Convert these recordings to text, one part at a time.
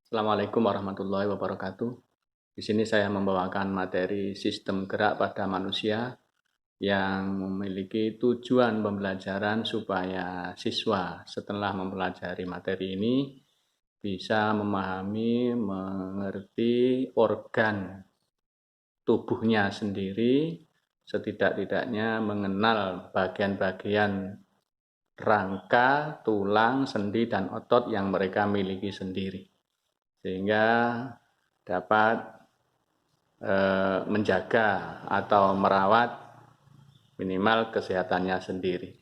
Assalamualaikum warahmatullahi wabarakatuh. Di sini saya membawakan materi sistem gerak pada manusia yang memiliki tujuan pembelajaran supaya siswa setelah mempelajari materi ini bisa memahami, mengerti organ tubuhnya sendiri, setidak-tidaknya mengenal bagian-bagian rangka, tulang, sendi, dan otot yang mereka miliki sendiri. Sehingga dapat menjaga atau merawat minimal kesehatannya sendiri.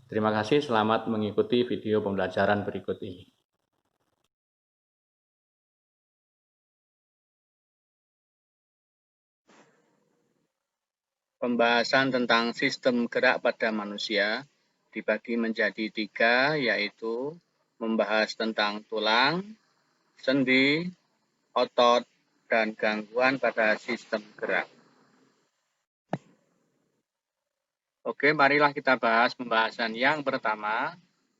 Terima kasih, selamat mengikuti video pembelajaran berikut ini. Pembahasan tentang sistem gerak pada manusia dibagi menjadi 3, yaitu membahas tentang tulang, sendi, otot, dan gangguan pada sistem gerak. Oke, marilah kita bahas pembahasan yang pertama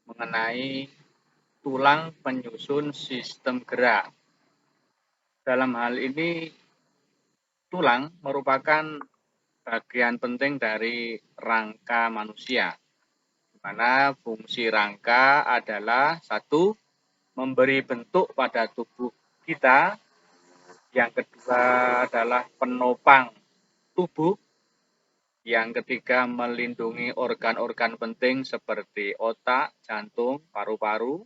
mengenai tulang penyusun sistem gerak. Dalam hal ini, tulang merupakan bagian penting dari rangka manusia, di mana fungsi rangka adalah 1. Memberi bentuk pada tubuh kita, yang kedua adalah penopang tubuh, yang ketiga melindungi organ-organ penting seperti otak, jantung, paru-paru.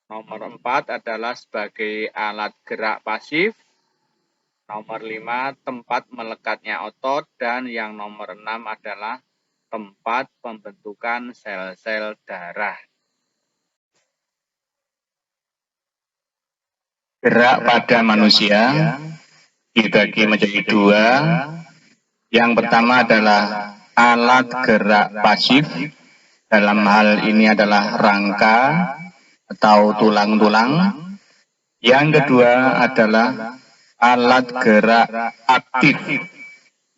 Nomor 4 adalah sebagai alat gerak pasif. Nomor 5 tempat melekatnya otot, dan yang nomor 6 adalah tempat pembentukan sel-sel darah. Gerak pada manusia dibagi menjadi 2. Yang pertama adalah alat gerak pasif. Dalam hal ini adalah rangka atau tulang-tulang. Yang kedua adalah alat gerak aktif,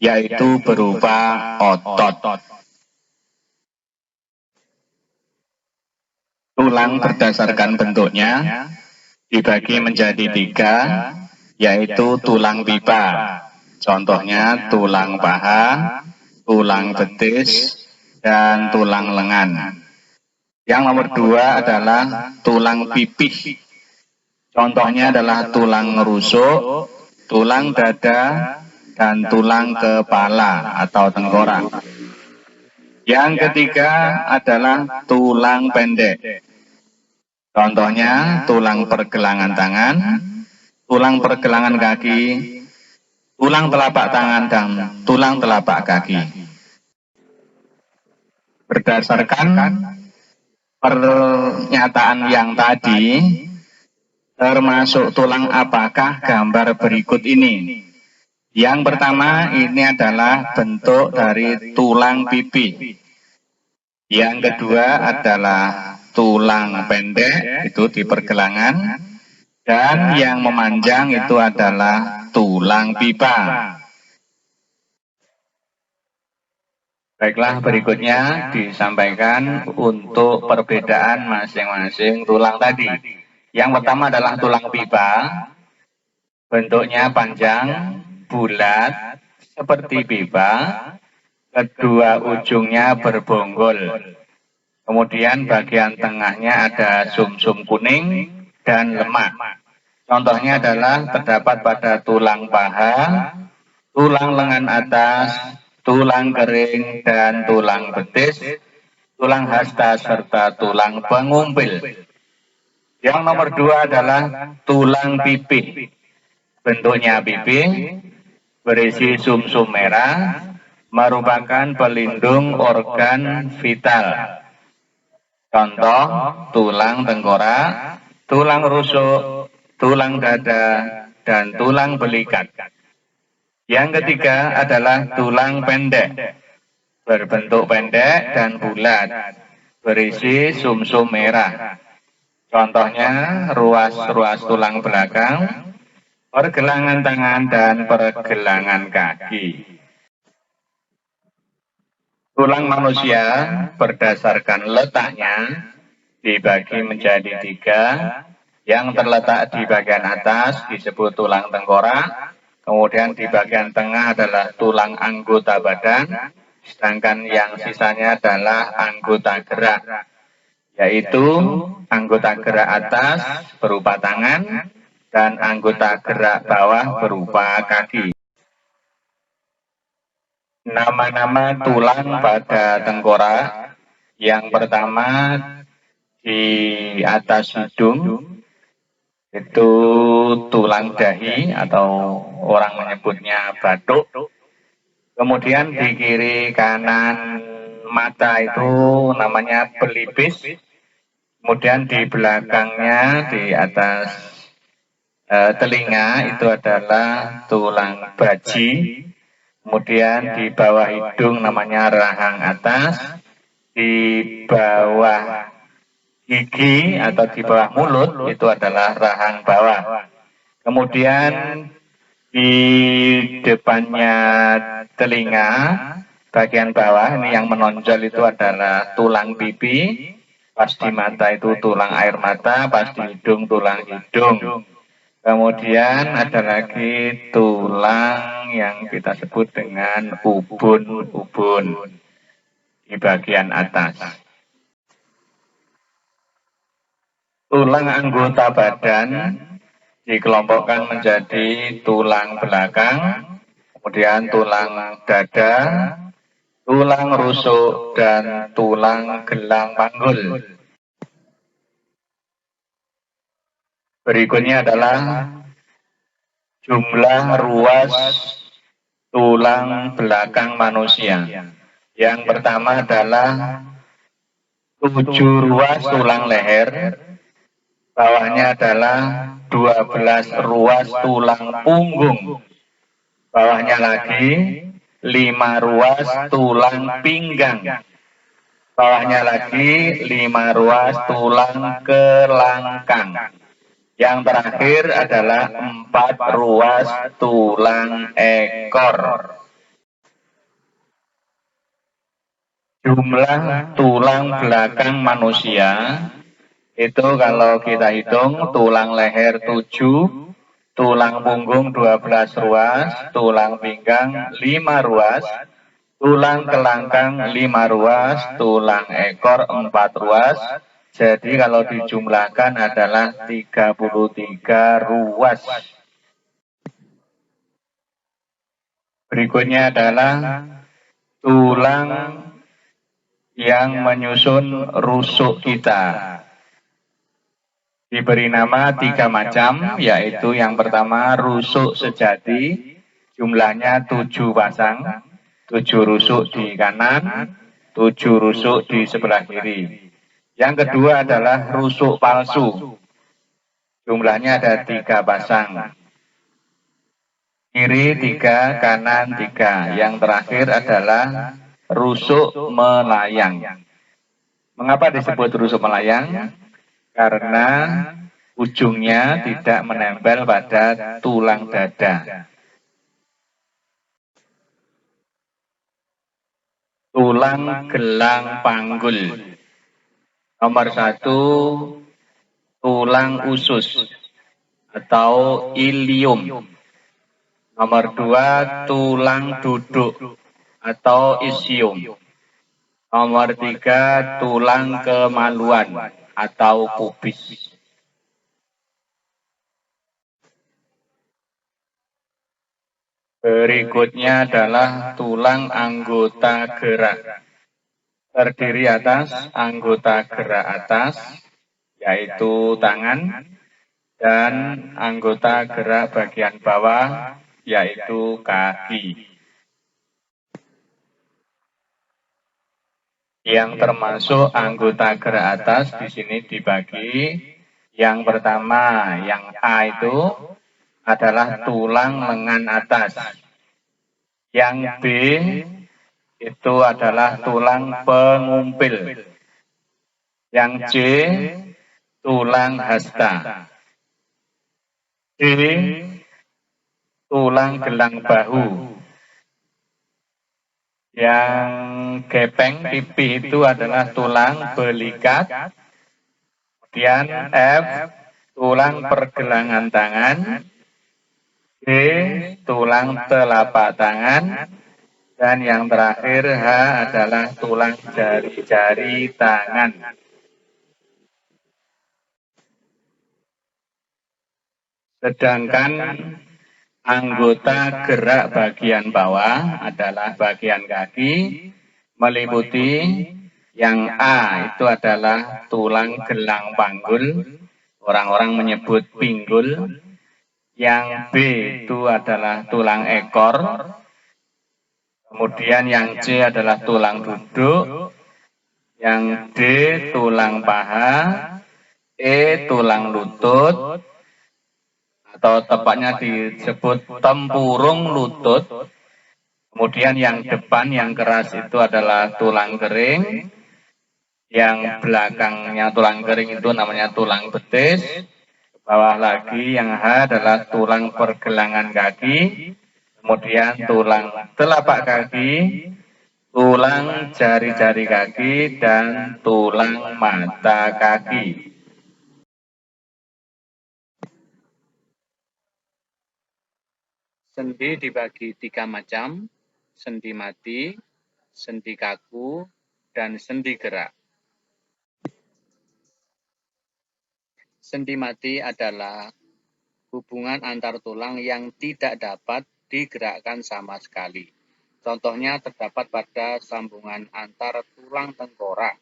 yaitu berupa otot. Tulang berdasarkan bentuknya dibagi menjadi 3, yaitu tulang pipa. Contohnya tulang paha, tulang betis, dan tulang lengan. Yang nomor 2 adalah tulang pipih. Contohnya adalah tulang rusuk, tulang dada, dan tulang kepala atau tengkorak. Yang ketiga adalah tulang pendek. Contohnya tulang pergelangan tangan, tulang pergelangan kaki, tulang telapak tangan, dan tulang telapak kaki. Berdasarkan pernyataan yang tadi, termasuk tulang apakah gambar berikut ini? Yang pertama, ini adalah bentuk dari tulang pipi. Yang kedua adalah tulang pendek, itu di pergelangan. Dan yang memanjang itu adalah tulang pipa. Baiklah, berikutnya disampaikan untuk perbedaan masing-masing tulang tadi. Yang pertama adalah tulang pipa. Bentuknya panjang, bulat, seperti pipa. Kedua ujungnya berbonggol. Kemudian bagian tengahnya ada sumsum kuning dan lemak. Contohnya adalah terdapat pada tulang paha, tulang lengan atas, tulang kering, dan tulang betis, tulang hasta, serta tulang pengumpil. Yang nomor 2 adalah tulang pipih. Bentuknya pipih, berisi sumsum merah, merupakan pelindung organ vital. Contoh, tulang tengkorak, tulang rusuk, tulang dada, dan tulang belikat. Yang ketiga adalah tulang pendek, berbentuk pendek dan bulat, berisi sumsum merah. Contohnya ruas-ruas tulang belakang, pergelangan tangan, dan pergelangan kaki. Tulang manusia berdasarkan letaknya dibagi menjadi 3, Yang terletak di bagian atas disebut tulang tengkorak, kemudian di bagian tengah adalah tulang anggota badan, sedangkan yang sisanya adalah anggota gerak, yaitu anggota gerak atas berupa tangan dan anggota gerak bawah berupa kaki. Nama-nama tulang pada tengkorak, yang pertama di atas hidung itu tulang dahi atau orang menyebutnya batuk. Kemudian di kiri kanan mata itu namanya pelipis. Kemudian di belakangnya di atas telinga itu adalah tulang baji. Kemudian di bawah hidung namanya rahang atas. Di bawah gigi atau di bawah mulut itu adalah rahang bawah. Kemudian di depannya telinga bagian bawah ini yang menonjol itu adalah tulang pipi. Pas di mata itu tulang air mata, pas di hidung tulang hidung. Kemudian ada lagi tulang yang kita sebut dengan ubun-ubun di bagian atas. Tulang anggota badan dikelompokkan menjadi tulang belakang, kemudian tulang dada, tulang rusuk, dan tulang gelang panggul. Berikutnya adalah jumlah ruas tulang belakang manusia. Yang pertama adalah 7 ruas tulang leher. Bawahnya adalah 12 ruas tulang punggung. Bawahnya lagi 5 ruas tulang pinggang. Bawahnya lagi 5 ruas tulang kelangkang. Yang terakhir adalah 4 ruas tulang ekor. Jumlah tulang belakang manusia itu kalau kita hitung tulang leher 7, tulang punggung 12 ruas, tulang pinggang 5 ruas, tulang kelangkang 5 ruas, tulang ekor 4 ruas. Jadi kalau dijumlahkan adalah 33 ruas. Berikutnya adalah tulang yang menyusun rusuk kita. Diberi nama 3 macam, yaitu yang pertama rusuk sejati, jumlahnya 7 pasang, 7 rusuk di kanan, 7 rusuk di sebelah kiri. Yang kedua adalah rusuk palsu, jumlahnya ada 3 pasang, kiri 3, kanan 3. Yang terakhir adalah rusuk melayang. Mengapa disebut rusuk melayang? Karena ujungnya tidak menempel pada tulang dada. Tulang gelang panggul. Nomor 1, tulang usus atau ilium. Nomor 2, tulang duduk atau isium. Nomor 3, tulang kemaluan atau pubis. Berikutnya adalah tulang anggota gerak. Terdiri atas anggota gerak atas, yaitu tangan, dan anggota gerak bagian bawah, yaitu kaki. Yang termasuk anggota gerak atas di sini dibagi. Yang pertama, yang A itu adalah tulang lengan atas. Yang B itu adalah tulang pengumpil. Yang C, tulang hasta. D, tulang gelang bahu. Yang gepeng pipi itu adalah tulang belikat. Kemudian F, tulang pergelangan tangan, D. tulang telapak tangan, dan yang terakhir H adalah tulang jari-jari tangan. Sedangkan anggota gerak bagian bawah adalah bagian kaki, meliputi yang A itu adalah tulang gelang panggul, orang-orang menyebut pinggul. Yang B itu adalah tulang ekor, kemudian yang C adalah tulang duduk, yang D tulang paha, E tulang lutut, atau tepatnya disebut tempurung lutut. Kemudian yang depan yang keras itu adalah tulang kering, yang belakangnya tulang kering itu namanya tulang betis. Bawah lagi yang H adalah tulang pergelangan kaki, kemudian tulang telapak kaki, tulang jari-jari kaki, dan tulang mata kaki. Sendi dibagi 3 macam, sendi mati, sendi kaku, dan sendi gerak. Sendi mati adalah hubungan antar tulang yang tidak dapat digerakkan sama sekali. Contohnya terdapat pada sambungan antar tulang tengkorak.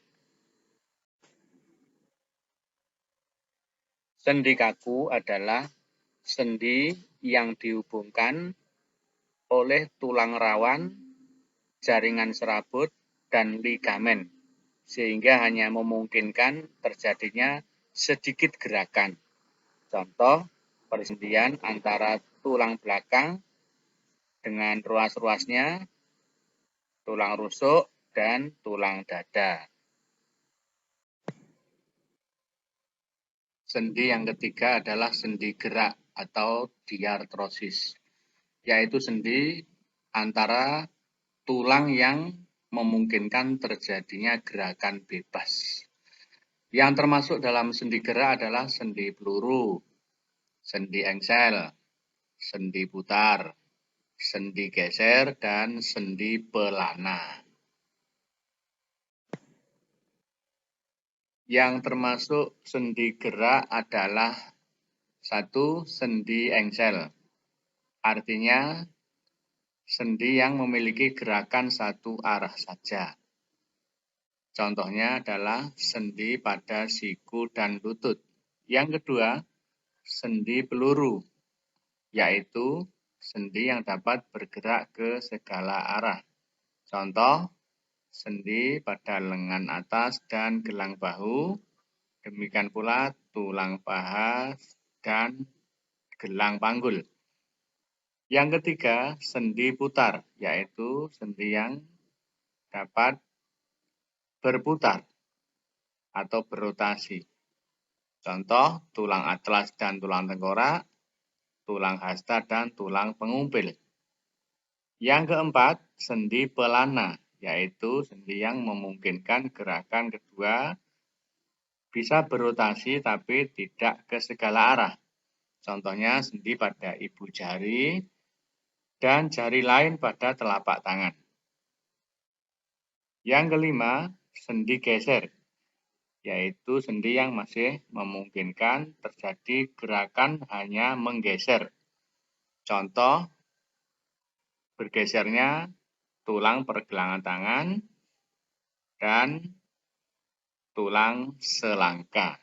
Sendi kaku adalah sendi yang dihubungkan oleh tulang rawan, jaringan serabut, dan ligamen, sehingga hanya memungkinkan terjadinya sedikit gerakan. Contoh, persendian antara tulang belakang dengan ruas-ruasnya, tulang rusuk, dan tulang dada. Sendi yang ketiga adalah sendi gerak atau diartrosis, yaitu sendi antara tulang yang memungkinkan terjadinya gerakan bebas. Yang termasuk dalam sendi gerak adalah sendi peluru, sendi engsel, sendi putar, sendi geser, dan sendi pelana. Yang termasuk sendi gerak adalah 1. Sendi engsel. Artinya sendi yang memiliki gerakan satu arah saja. Contohnya adalah sendi pada siku dan lutut. Yang kedua, sendi peluru, yaitu sendi yang dapat bergerak ke segala arah. Contoh, sendi pada lengan atas dan gelang bahu, demikian pula tulang paha dan gelang panggul. Yang ketiga, sendi putar, yaitu sendi yang dapat berputar atau berotasi. Contoh, tulang atlas dan tulang tengkorak, tulang hasta dan tulang pengumpil. Yang keempat, sendi pelana, yaitu sendi yang memungkinkan gerakan kedua bisa berotasi tapi tidak ke segala arah. Contohnya sendi pada ibu jari dan jari lain pada telapak tangan. Yang kelima, sendi geser, yaitu sendi yang masih memungkinkan terjadi gerakan hanya menggeser. Contoh, bergesernya tulang pergelangan tangan dan tulang selangka.